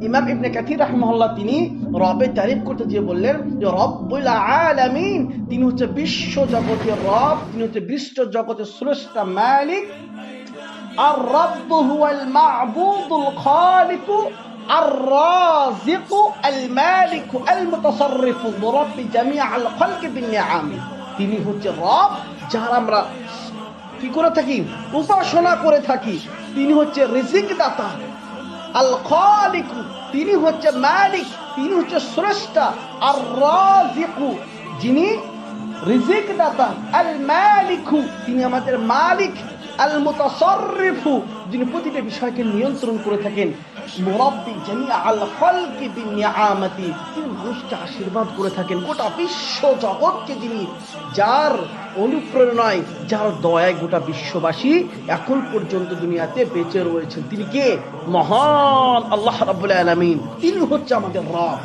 ইমাম ইবনে কাসির রাহিমাহুল্লাহ তিনি রবের তারিফ করতে গিয়ে বললেন যে রব্বুল আলামিন, তিনি হচ্ছে বিশ্ব জগতের রব, তিনি হচ্ছে বিশ্ব জগতের স্রষ্টা মালিক। আর রব্বু হুয়াল মা'বুদুল খালিকু আর রাযিকু আল মালিকু আল মুতাসাররিফু মুরাব্বি জামিআল খালকি বিন নিআমি। তিনি হচ্ছে রব, যার আমরা কি করে থাকি, উপাসনা করে থাকি। তিনি হচ্ছে রিজিক দাতা, আল খালিকু তিনি হচ্ছে মালিক, তিনি হচ্ছে স্রষ্টা, আর রাযিকু যিনি রিজিক দাতা, আল মালিকু তিনি আমাদের মালিক, আল মুতাসাররিফু যিনি প্রতিটা বিষয়কে নিয়ন্ত্রণ করে থাকেন, মুরাব্বি জামিআল খালকি বিনিআমাতি তিনি মানুষকে আশীর্বাদ করে থাকেন, গোটা বিশ্ব জগৎকে যিনি, যার অনুপ্রেরণায়, যার দয়ায় গোটা বিশ্ববাসী এখন পর্যন্ত দুনিয়াতে বেঁচে রয়েছেন। তিনি কে? মহান আল্লাহ রাব্বুল আলামিন। তিনি হচ্ছে আমাদের রব।